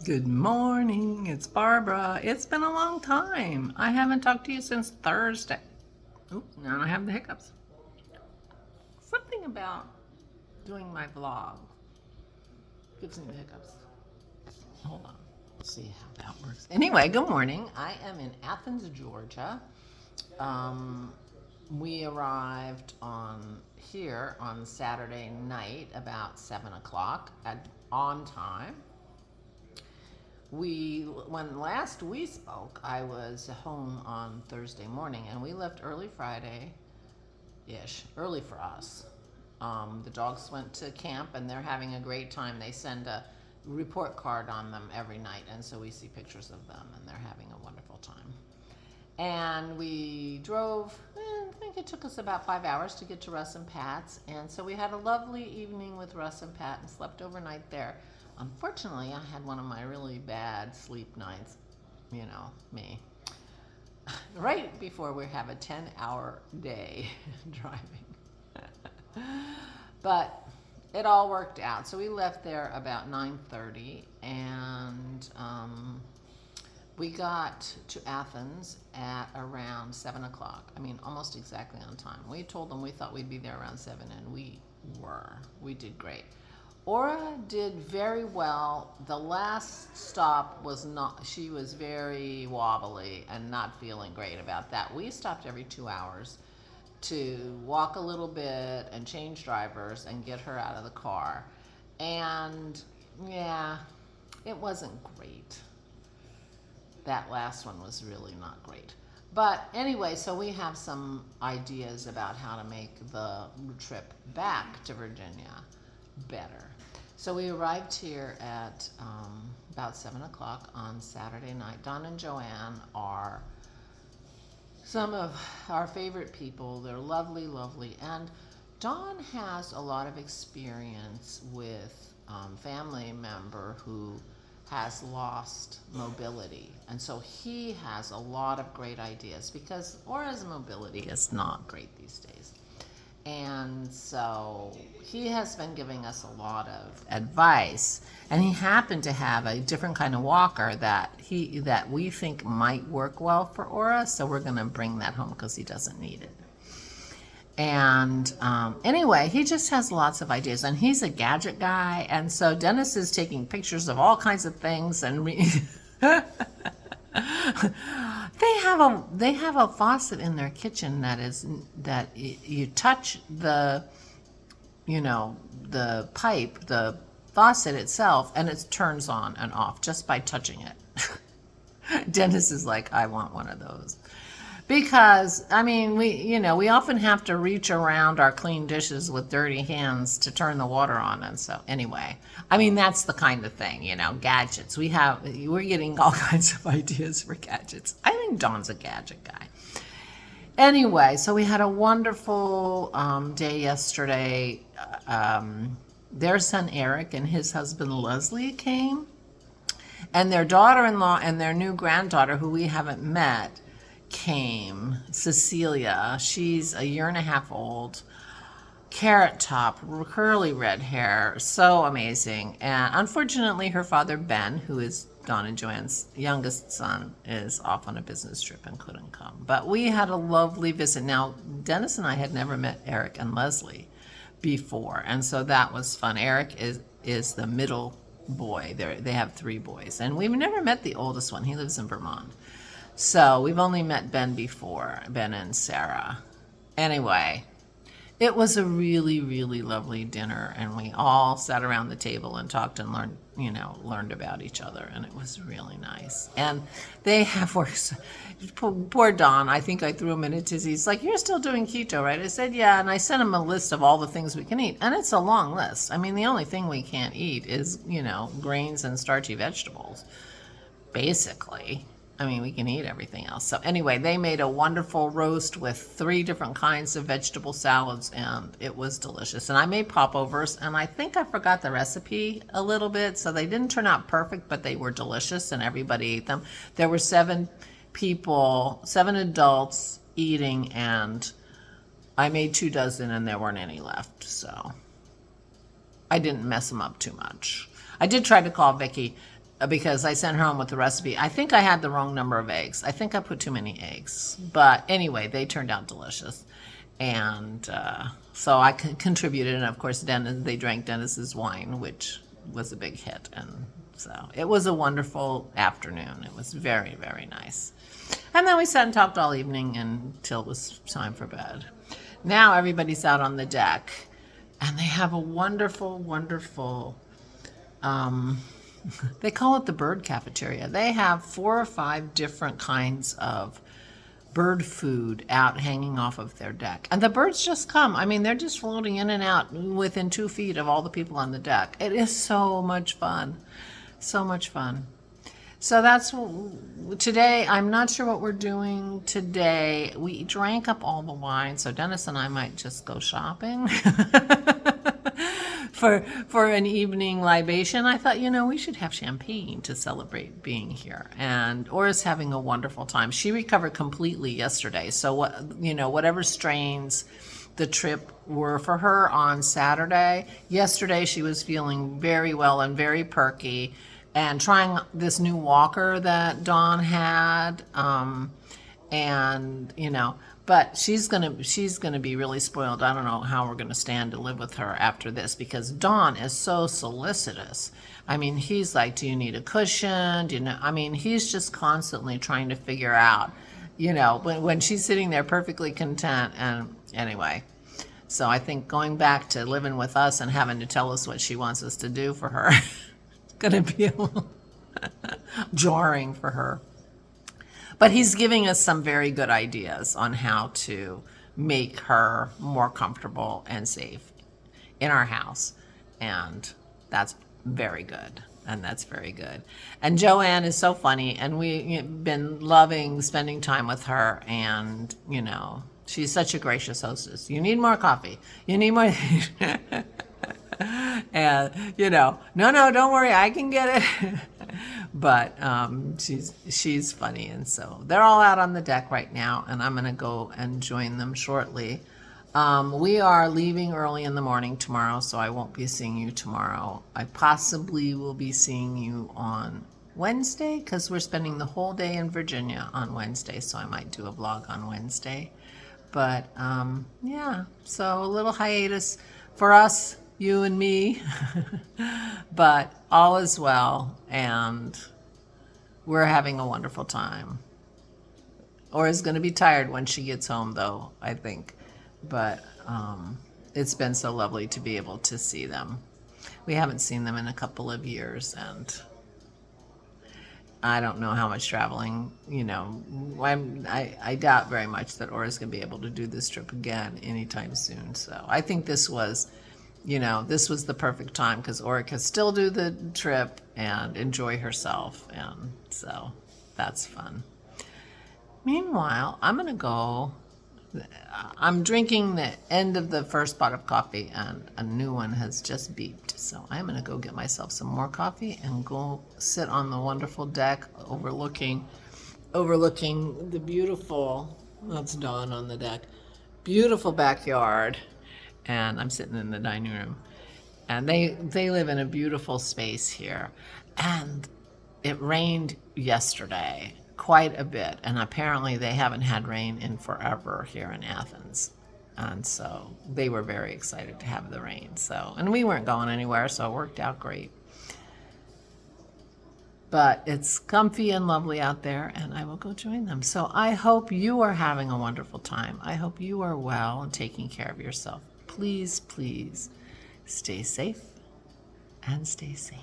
Good morning, it's Barbara. It's been a long time. I haven't talked to you since Thursday. Oops, now I have the hiccups. Something about doing my vlog gives me the hiccups. Hold on, let's see how that works. Anyway, good morning. I am in Athens, Georgia. We arrived here on Saturday night about 7 o'clock on time. When last we spoke, I was home on Thursday morning, and we left early Friday-ish, early for us. The dogs went to camp, and they're having a great time. They send a report card on them every night, and so we see pictures of them, and they're having a wonderful time. And we drove, I think it took us about 5 hours to get to Russ and Pat's, and so we had a lovely evening with Russ and Pat and slept overnight there. Unfortunately, I had one of my really bad sleep nights, me, right before we have a 10-hour day driving. But it all worked out. So we left there about 9:30, and we got to Athens at around 7 o'clock. I mean, almost exactly on time. We told them we thought we'd be there around 7, and we were. We did great. Aura did very well. The last stop was not, she was very wobbly and not feeling great about that. We stopped every 2 hours to walk a little bit and change drivers and get her out of the car. And yeah, it wasn't great. That last one was really not great. But anyway, so we have some ideas about how to make the trip back to Virginia better. So we arrived here at about 7 o'clock on Saturday night. Don and Joanne are some of our favorite people. They're lovely, lovely. And Don has a lot of experience with family member who has lost mobility. And so he has a lot of great ideas because Aura's mobility is not great these days. And so he has been giving us a lot of advice, and he happened to have a different kind of walker that we think might work well for Aura, so we're going to bring that home because he doesn't need it. And anyway, he just has lots of ideas, and he's a gadget guy, and so Dennis is taking pictures of all kinds of things, and They have a faucet in their kitchen that you touch the pipe, the faucet itself, and it turns on and off just by touching it. Dennis is like, I want one of those. Because, I mean, we often have to reach around our clean dishes with dirty hands to turn the water on. And so, anyway, I mean, that's the kind of thing, gadgets. We're getting all kinds of ideas for gadgets. I think Don's a gadget guy. Anyway, so we had a wonderful day yesterday. Their son Eric and his husband Leslie came. And their daughter-in-law and their new granddaughter, who we haven't met, came. Cecilia, she's a 1.5 years old, carrot top, curly red hair, so amazing. And unfortunately her father Ben, who is Don and Joanne's youngest son, is off on a business trip and couldn't come. But we had a lovely visit. Now Dennis and I had never met Eric and Leslie before, and so that was fun. Eric is the middle boy. They have 3 boys, and we've never met the oldest one. He lives in Vermont. So we've only met Ben before, Ben and Sarah. Anyway, it was a really, really lovely dinner, and we all sat around the table and talked and learned about each other, and it was really nice. And they have worked. Poor Don, I think I threw him in a tizzy. He's like, you're still doing keto, right? I said, yeah, and I sent him a list of all the things we can eat, and it's a long list. I mean, the only thing we can't eat is, grains and starchy vegetables, basically. I mean, we can eat everything else. So anyway, they made a wonderful roast with 3 different kinds of vegetable salads, and it was delicious. And I made popovers, and I think I forgot the recipe a little bit, so they didn't turn out perfect, but they were delicious, and everybody ate them. There were 7 people, 7 adults eating, and I made 2 dozen, and there weren't any left, so I didn't mess them up too much. I did try to call Vicky because I sent her home with the recipe. I think I had the wrong number of eggs. I think I put too many eggs. But anyway, they turned out delicious. And so I contributed. And of course, they drank Dennis's wine, which was a big hit. And so it was a wonderful afternoon. It was very, very nice. And then we sat and talked all evening until it was time for bed. Now everybody's out on the deck. And they have a wonderful, wonderful... they call it the bird cafeteria. They have 4 or 5 different kinds of bird food out hanging off of their deck. And the birds just come. I mean, they're just floating in and out within 2 feet of all the people on the deck. It is so much fun. So much fun. So that's today. I'm not sure what we're doing today. We drank up all the wine, so Dennis and I might just go shopping. For an evening libation. I thought, we should have champagne to celebrate being here. And Aura's having a wonderful time. She recovered completely yesterday. So whatever strains the trip were for her on Saturday. Yesterday she was feeling very well and very perky and trying this new walker that Dawn had. But she's gonna be really spoiled. I don't know how we're gonna stand to live with her after this, because Dawn is so solicitous. I mean, he's like, do you need a cushion? He's just constantly trying to figure out, when she's sitting there perfectly content. And anyway, so I think going back to living with us and having to tell us what she wants us to do for her is gonna be a little jarring for her. But he's giving us some very good ideas on how to make her more comfortable and safe in our house. And that's very good. And Joanne is so funny. And we've been loving spending time with her. And, she's such a gracious hostess. You need more coffee. You need more. And, no, don't worry. I can get it. But she's funny, and so they're all out on the deck right now, and I'm gonna go and join them shortly. We are leaving early in the morning tomorrow, so I won't be seeing you tomorrow. I possibly will be seeing you on Wednesday, because we're spending the whole day in Virginia on Wednesday, so I might do a vlog on Wednesday. But yeah, so a little hiatus for us, you and me, but all is well, and we're having a wonderful time. Aura's going to be tired when she gets home, though, I think, but it's been so lovely to be able to see them. We haven't seen them in a couple of years, and I don't know how much traveling, I doubt very much that Aura's going to be able to do this trip again anytime soon. So I think this was the perfect time, because Aura can still do the trip and enjoy herself. And so that's fun. Meanwhile, I'm drinking the end of the first pot of coffee, and a new one has just beeped. So I'm going to go get myself some more coffee and go sit on the wonderful deck overlooking the beautiful, that's Dawn on the deck, beautiful backyard. And I'm sitting in the dining room, and they live in a beautiful space here. And it rained yesterday quite a bit, and apparently they haven't had rain in forever here in Athens. And so they were very excited to have the rain. And we weren't going anywhere, so it worked out great. But it's comfy and lovely out there, and I will go join them. So I hope you are having a wonderful time. I hope you are well and taking care of yourself. Please, please stay safe and stay sane.